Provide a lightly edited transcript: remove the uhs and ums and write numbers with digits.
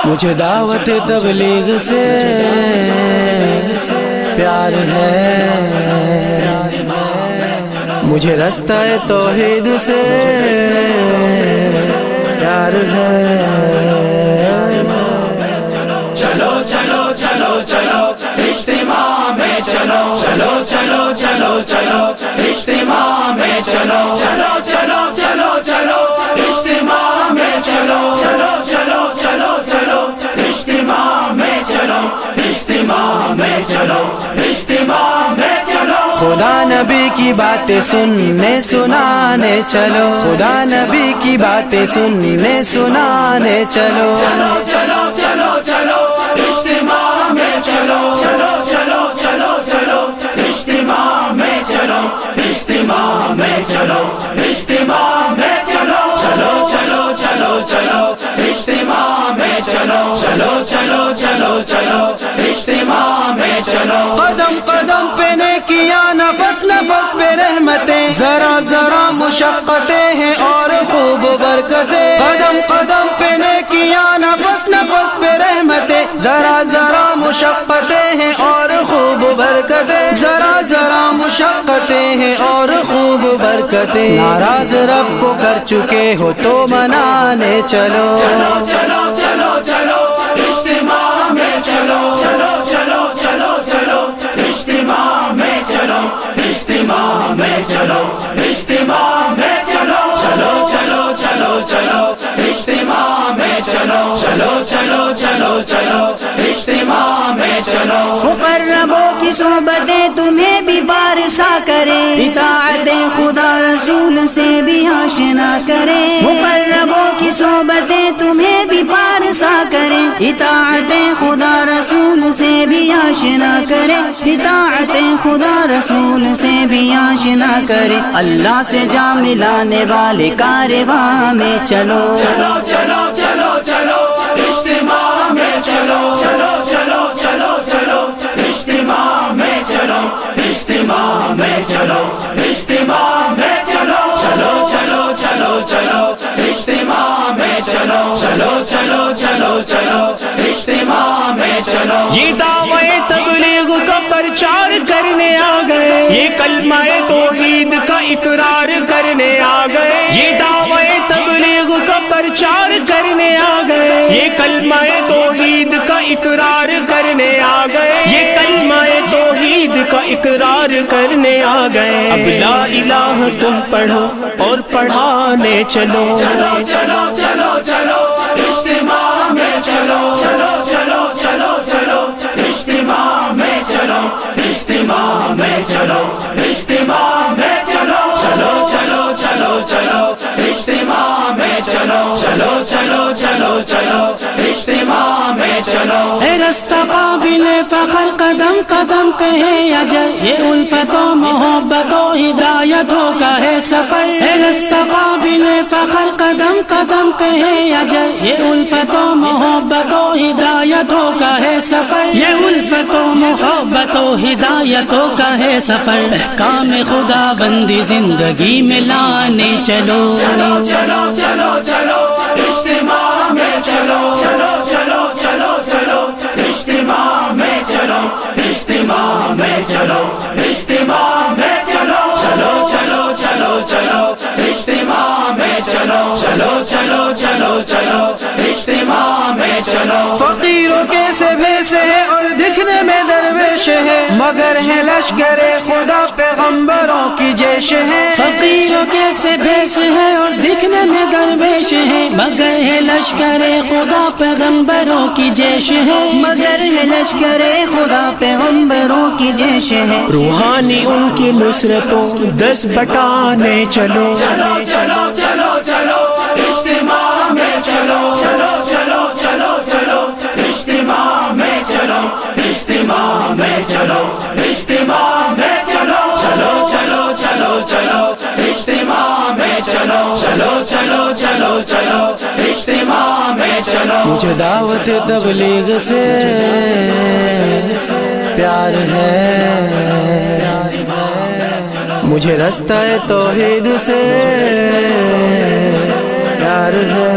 مجھے دعوت تبلیغ سے پیار ہے، مجھے رستہ توحید سے پیار ہے۔ چلو چلو چلو چلو اجتماع میں چلو، چلو چلو چلو چلو اجتماع میں چلو، چلو چلو چلو چلو اجتماع میں چلو، چلو چلو چلو چلو اجتماع میں چلو، اجتماع میں چلو، اجتماع میں چلو۔ خدا نبی کی باتیں سننے سنانے چلو، خدا نبی کی باتیں سننے سنانے چلو، چلو چلو چلو چلو اجتماع میں چلو، چلو چلو چلو چلو اجتماع میں چلو، اجتماع میں چلو، اجتماع میں چلو، چلو چلو چلو چلو اجتماع میں چلو، چلو چلو چلو چلو اجتماع میں چلو۔ قدم قدم پہ نیکیاں، نفس نفس پہ رحمتیں، ذرا ذرا مشقتیں ہیں اور خوب برکتیں، قدم قدم پہ نیکیاں، نفس نفس پہ رحمتیں، ذرا ذرا مشقتیں ہیں اور خوب برکتیں، ذرا ذرا مشقتیں ہیں اور خوب برکتیں۔ ناراض رب کو کر چکے ہو تو منانے چلو، چلو چلو چلو چلو اجتماع میں چلو، چلو چلو چلو چلو اجتماع میں چلو، اجتماع میں چلو، اجتماع میں چلو، چلو چلو چلو چلو اجتماع میں چلو، چلو چلو چلو چلو اجتماع میں چلو۔ مقربوں کی صحبتیں تمہیں بھی بارسا کریں، اطاعت خدا رسول سے بھی آشنا کریں، مقربوں کی صحبتیں تمہیں بھی بارسا کریں، اطاعت خدا رسول سے بھی آشنا کریں، اطاعت خدا رسول سے بھی آشنا کریں۔ اللہ سے جا ملانے والے کارواں میں چلو، چلو چلو چلو چلو اجتماع میں چلو، چلو چلو چلو چلو اجتماع میں چلو، اجتماع میں چلو، اجتماع میں چلو، چلو چلو چلو چلو اجتماع میں چلو، چلو چلو چلو چلو اجتماع میں چلو۔ یہ دعوی تبلیغ کا پرچار کرنے آ گئے، یہ کلمہ توحید کا اقرار کرنے آ گئے، یہ دعوی تبلیغ کا پرچار کرنے آ گئے، یہ کلمہ توحید کا اقرار کرنے آ گئے، یہ کلمہ توحید کا اقرار کرنے آ گئے۔ اب لا الہ تم پڑھو اور پڑھانے چلو، چلو چلو چلو چلو اجتماع میں چلو، چلو چلو چلو چلو اجتماع میں چلو، اجتماع میں چلو، اجتماع میں چلو، چلو چلو چلو چلو اجتماع میں چلو، چلو چلو چلو چلو اجتماع میں چلو۔ اے رستہ قابل فخر قدم قدم پہ ہے اجر، یہ الفت و محبت و ہدایتوں کا ہے سفر، اے رستہ قابل فخر قدم قدم پہ ہے اجر، یہ الفت و محبت و ہدایتوں کا ہے سفر، یہ الفت و محبت و ہدایتوں کا ہے سفر۔ احکام خدا بندی زندگی میں لانے چلو، چلو چلو چلو چلو اجتماع میں چلو، چلو چلو چلو چلو اجتماع میں چلو، اجتماع میں چلو، اجتماع میں چلو، چلو چلو چلو چلو اجتماع میں چلو، چلو چلو چلو چلو اجتماع میں چلو۔ فقیروں کے سے بھیس ہے اور دکھنے میں درویش ہے، مگر ہے لشکر خدا پیغمبروں کی جیش ہے، فقیروں کے سے بھیس ہے اور دکھنے میں درویش ہے، مگر ہے لشکر خدا پیغمبروں کی جیش ہے، مگر ہے لشکر خدا پیغمبروں کی جیش ہے۔ روحانی ان کی نصرتوں دس بٹانے چلو، چلو چلو چلو چلو اجتماع میں چلو، چلو چلو چلو چلو اجتماع میں چلو، اجتماع میں چلو، اجتماع میں چلو، چلو چلو چلو چلو اجتماع میں چلو، چلو چلو چلو چلو اجتماع میں چلو۔ مجھے دعوت تبلیغ سے پیار ہے، مجھے رستہ توحید سے پیار ہے۔